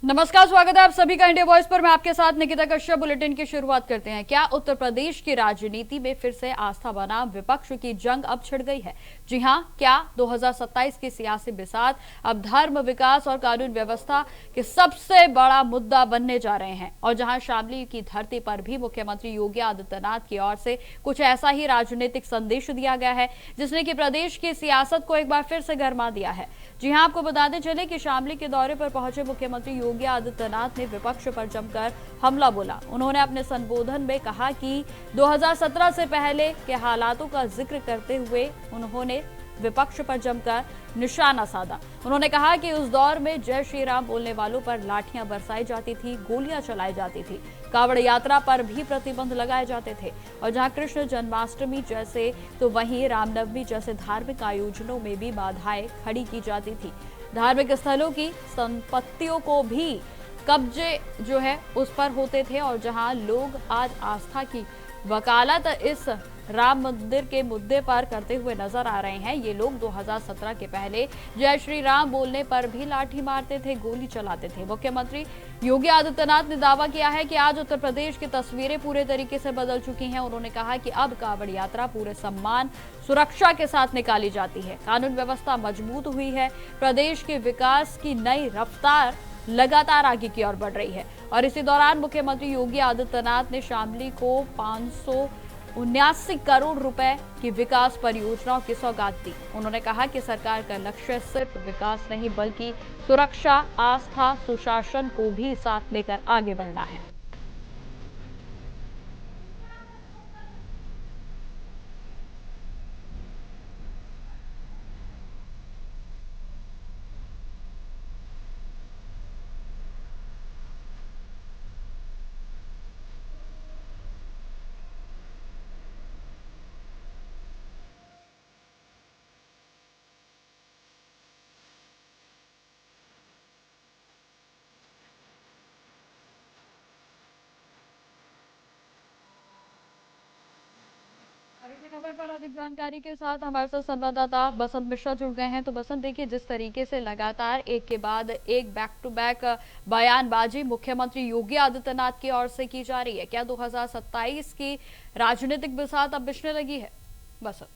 नमस्कार, स्वागत है आप सभी का इंडिया वॉइस पर। मैं आपके साथ निकिता कश्यप। बुलेटिन की शुरुआत करते हैं। क्या उत्तर प्रदेश की राजनीति में फिर से आस्था बनाम विपक्ष की जंग अब छिड़ गई है? जी हां, क्या 2027 की सियासी बिसात अब धर्म, विकास और कानून व्यवस्था के सबसे बड़ा मुद्दा बनने जा रहे हैं? और जहां शामली की धरती पर भी मुख्यमंत्री योगी आदित्यनाथ की ओर से कुछ ऐसा ही राजनीतिक संदेश दिया गया है जिसने कि प्रदेश की सियासत को एक बार फिर से गरमा दिया है। जी हां, आपको बताते चले कि शामली के दौरे पर पहुंचे मुख्यमंत्री योगी आदित्यनाथ ने विपक्ष पर जमकर हमला बोला। उन्होंने अपने संबोधन में कहा कि 2017 से पहले के हालातों का जिक्र करते हुए उन्होंने विपक्ष पर जमकर निशाना साधा। उन्होंने कहा कि उस दौर में जय श्री राम बोलने वालों पर लाठियां बरसाई जाती थी, गोलियां चलाई जाती थी, कावड़ यात्रा पर भी प्रतिबंध लगाए जाते थे और जहां कृष्ण जन्माष्टमी जैसे तो वहीं रामनवमी जैसे धार्मिक आयोजनों में भी बाधाएं खड़ी की जाती थी। धार्मिक स्थलों की संपत्तियों को भी कब्जे जो है उस पर होते थे और जहां लोग आज आस्था की वकालत इस राम मंदिर के मुद्दे पर करते हुए नजर आ रहे हैं। ये लोग 2017 के पहले जय श्री राम बोलने पर भी लाठी मारते थे, गोली चलाते थे। मुख्यमंत्री योगी आदित्यनाथ ने दावा किया है कि आज उत्तर प्रदेश की तस्वीरें पूरे तरीके से बदल चुकी हैं। उन्होंने कहा कि अब कावड़ यात्रा पूरे सम्मान, सुरक्षा के साथ निकाली जाती है, कानून व्यवस्था मजबूत हुई है, प्रदेश के विकास की नई रफ्तार लगातार आगे की ओर बढ़ रही है। और इसी दौरान मुख्यमंत्री योगी आदित्यनाथ ने शामली को 579 करोड़ रुपए की विकास परियोजनाओं की सौगात दी। उन्होंने कहा कि सरकार का लक्ष्य सिर्फ विकास नहीं बल्कि सुरक्षा, आस्था, सुशासन को भी साथ लेकर आगे बढ़ना है। इसी खबर पर अधिक जानकारी के साथ हमारे साथ संवाददाता बसंत मिश्रा जुड़ गए हैं। तो बसंत, देखिए, जिस तरीके से लगातार एक के बाद एक बैक टू बैक बयानबाजी मुख्यमंत्री योगी आदित्यनाथ की ओर से की जा रही है, क्या 2027 की राजनीतिक बिसात अब बिछने लगी है? बसंत।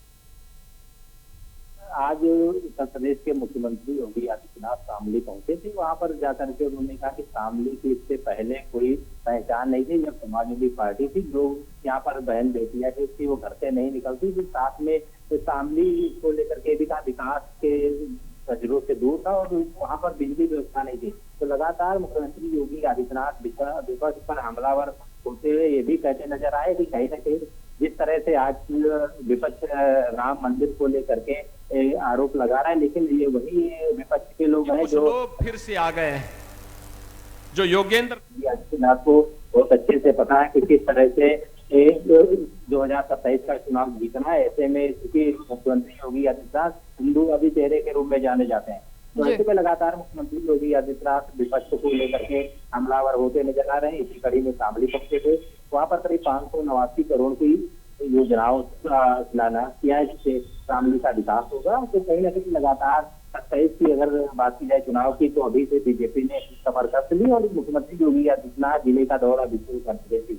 आज उत्तर प्रदेश के मुख्यमंत्री योगी आदित्यनाथ शामली पहुंचे थे। वहां पर जाकर के उन्होंने कहा कि शामली की इससे पहले कोई पहचान नहीं थी। जब समाजवादी पार्टी थी, जो यहाँ पर बहन बेटियां थी उसकी, वो घर से नहीं निकलती थी। साथ में तो शामली को लेकर के भी कहा विकास के तजुर्बों से दूर था और वहां पर बिजली व्यवस्था नहीं थी। तो लगातार मुख्यमंत्री योगी आदित्यनाथ विपक्ष पर हमलावर होते हुए ये भी कहते नजर आए कि कहीं ना कहीं जिस तरह से आज विपक्ष राम मंदिर को लेकर के आरोप लगा रहा है, लेकिन ये वही विपक्ष के लोग हैं जो फिर से आ गए हैं, जो योगेंद्र आदित्यनाथ को बहुत अच्छे से पता है कि किस तरह से 2027 का चुनाव जीतना है। ऐसे में चूंकि मुख्यमंत्री योगी आदित्यनाथ हिंदू अभी चेहरे के रूप में जाने जाते हैं, तो ऐसे में लगातार मुख्यमंत्री योगी आदित्यनाथ विपक्ष को लेकर के हमलावर होते नजर आ रहे हैं। इसी कड़ी में शामली पहुंचे थे। वहां पर करीब 589 करोड़ की योजनाओं का शिलान्यास किया है, जिससे शामली का विकास होगा। तो कहीं ना कहीं लगातार 27 की अगर बात की जाए चुनाव की, तो अभी से बीजेपी ने कमर कस ली और मुख्यमंत्री योगी आदित्यनाथ जिले का दौरा भी शुरू कर दिया।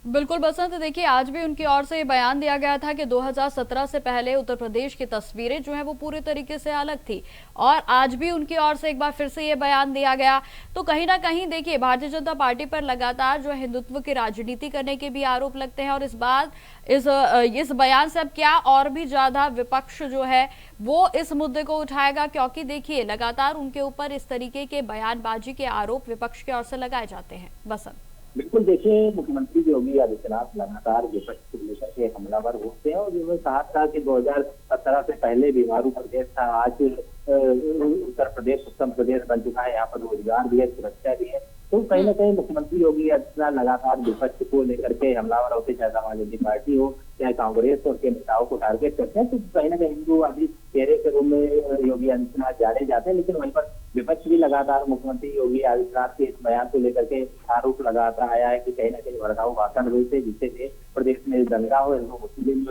बिल्कुल बसंत, देखिए, आज भी उनकी ओर से ये बयान दिया गया था कि 2017 से पहले उत्तर प्रदेश की तस्वीरें जो है वो पूरी तरीके से अलग थी और आज भी उनकी ओर से एक बार फिर से ये बयान दिया गया। तो कहीं ना कहीं देखिए, भारतीय जनता पार्टी पर लगातार जो है हिंदुत्व की राजनीति करने के भी आरोप लगते हैं और इस बयान से अब क्या और भी ज्यादा विपक्ष जो है वो इस मुद्दे को उठाएगा, क्योंकि देखिए लगातार उनके ऊपर इस तरीके के बयानबाजी के आरोप विपक्ष की ओर से लगाए जाते हैं। बसंत। बिल्कुल, देखिए, मुख्यमंत्री योगी आदित्यनाथ लगातार विपक्ष को लेकर के हमलावर होते हैं और जिन्होंने कहा था कि 2017 से पहले बीमारू प्रदेश था, आज उत्तर प्रदेश उत्तम प्रदेश बन चुका है। यहाँ पर रोजगार भी है, सुरक्षा भी है। तो कहीं ना कहीं मुख्यमंत्री योगी आदित्यनाथ लगातार विपक्ष को लेकर के हमलावर होते, चाहे समाजवादी पार्टी हो चाहे कांग्रेस और के नेताओं को टारगेट करते हैं। तो कहीं ना कहीं हिंदूवादी चेहरे के रूप में योगी आदित्यनाथ जाने जाते हैं, लेकिन वहीं पर विपक्ष भी लगातार मुख्यमंत्री योगी आदित्यनाथ के इस बयान को लेकर के आरोप लगाता आया है कि कहीं ना कहीं भड़काऊ भाषण हुए थे, जिससे प्रदेश में दंगा हो, मुस्लिम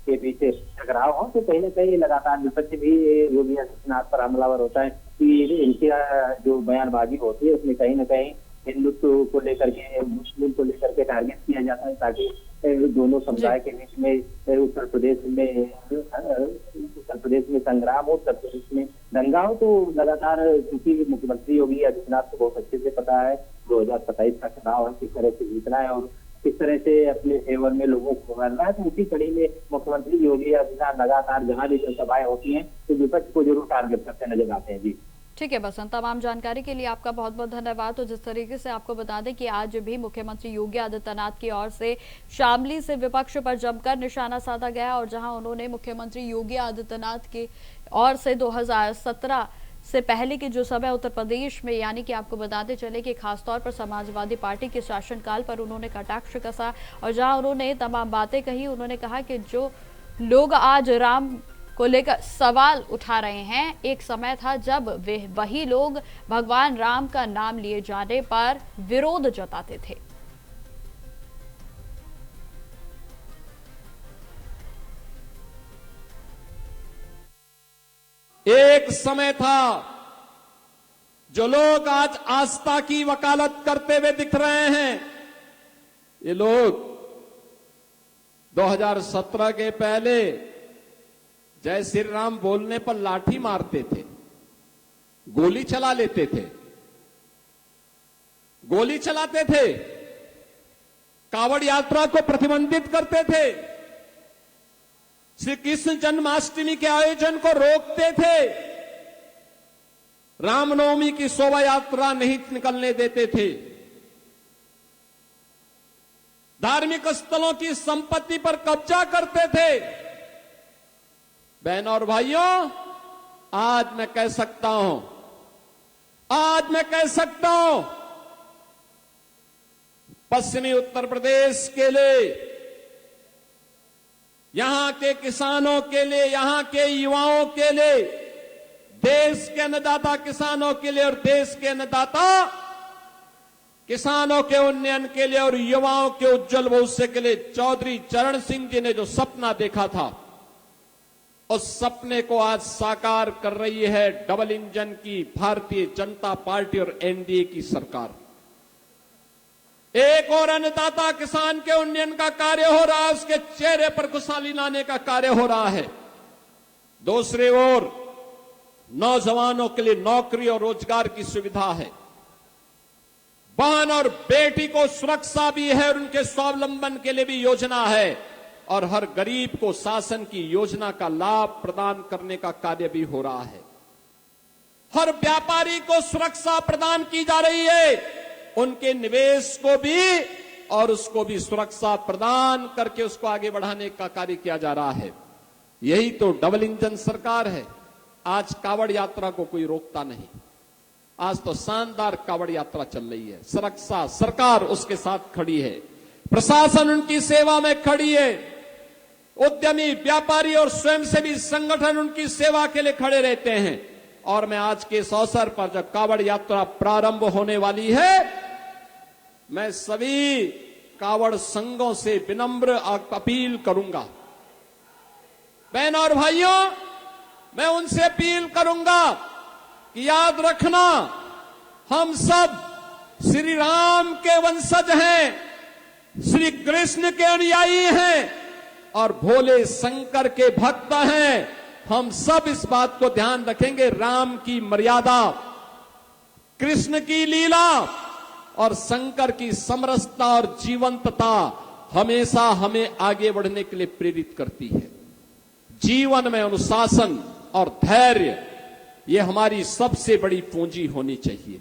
के पीछे टकराव हो, तो कहीं ना कहीं लगातार विपक्ष भी योगी आदित्यनाथ पर हमलावर होता है कि इनकी जो बयानबाजी होती है उसमें कहीं ना कहीं हिंदुत्व को लेकर के, मुस्लिम को लेकर के टारगेट किया जाता है, ताकि दोनों समुदाय के बीच में उत्तर प्रदेश में संग्राम हो, उत्तर प्रदेश में दंगा हो। तो लगातार क्योंकि मुख्यमंत्री योगी आदित्यनाथ को बहुत अच्छे से पता है 2027 का चुनाव है, किस तरह से जीतना है और किस तरह से अपने फेवर में लोगों को करना है। तो उसी कड़ी में मुख्यमंत्री योगी आदित्यनाथ लगातार जहां भी जनसभाएं होती हैं तो विपक्ष को जरूर टारगेट करते नजर आते हैं। जी ठीक है बसंत, तमाम जानकारी के लिए आपका बहुत बहुत धन्यवाद। तो जिस तरीके से आपको बता दें कि आज भी मुख्यमंत्री योगी आदित्यनाथ की ओर से शामली से विपक्ष पर जमकर निशाना साधा गया और जहां उन्होंने मुख्यमंत्री योगी आदित्यनाथ की ओर से 2017 से पहले के जो समय उत्तर प्रदेश में, यानी कि आपको बताते चले कि खासतौर पर समाजवादी पार्टी के शासनकाल पर उन्होंने कटाक्ष कसा और जहां उन्होंने तमाम बातें कही। उन्होंने कहा कि जो लोग आज राम को लेकर सवाल उठा रहे हैं, एक समय था जब वही लोग भगवान राम का नाम लिए जाने पर विरोध जताते थे। एक समय था जो लोग आज आस्था की वकालत करते हुए दिख रहे हैं, ये लोग 2017 के पहले जय श्री राम बोलने पर लाठी मारते थे, गोली चला लेते थे, गोली चलाते थे, कावड़ यात्रा को प्रतिबंधित करते थे, श्री कृष्ण जन्माष्टमी के आयोजन को रोकते थे, रामनवमी की शोभा यात्रा नहीं निकलने देते थे, धार्मिक स्थलों की संपत्ति पर कब्जा करते थे। बहनों और भाइयों, आज मैं कह सकता हूं, पश्चिमी उत्तर प्रदेश के लिए, यहां के किसानों के लिए, यहां के युवाओं के लिए, देश के अन्नदाता किसानों के लिए और देश के अन्नदाता किसानों के उन्नयन के लिए और युवाओं के उज्जवल भविष्य के लिए चौधरी चरण सिंह जी ने जो सपना देखा था, उस सपने को आज साकार कर रही है डबल इंजन की भारतीय जनता पार्टी और एनडीए की सरकार। एक और अन्नदाता किसान के उन्नयन का कार्य हो रहा है, उसके चेहरे पर खुशहाली लाने का कार्य हो रहा है। दूसरी ओर नौजवानों के लिए नौकरी और रोजगार की सुविधा है, बहन और बेटी को सुरक्षा भी है और उनके स्वावलंबन के लिए भी योजना है और हर गरीब को शासन की योजना का लाभ प्रदान करने का कार्य भी हो रहा है। हर व्यापारी को सुरक्षा प्रदान की जा रही है, उनके निवेश को भी और उसको भी सुरक्षा प्रदान करके उसको आगे बढ़ाने का कार्य किया जा रहा है। यही तो डबल इंजन सरकार है। आज कावड़ यात्रा को कोई रोकता नहीं, आज तो शानदार कावड़ यात्रा चल रही है। सुरक्षा सरकार उसके साथ खड़ी है, प्रशासन उनकी सेवा में खड़ी है, उद्यमी व्यापारी और स्वयंसेवी संगठन उनकी सेवा के लिए खड़े रहते हैं। और मैं आज के इस अवसर पर जब कावड़ यात्रा प्रारंभ होने वाली है, मैं सभी कावड़ संघों से विनम्र अपील करूंगा, बहनों और भाइयों, मैं उनसे अपील करूंगा कि याद रखना, हम सब श्री राम के वंशज हैं, श्री कृष्ण के अनुयायी हैं और भोले शंकर के भक्त हैं। हम सब इस बात को ध्यान रखेंगे, राम की मर्यादा, कृष्ण की लीला और शंकर की समरसता और जीवंतता हमेशा हमें आगे बढ़ने के लिए प्रेरित करती है। जीवन में अनुशासन और धैर्य, ये हमारी सबसे बड़ी पूंजी होनी चाहिए।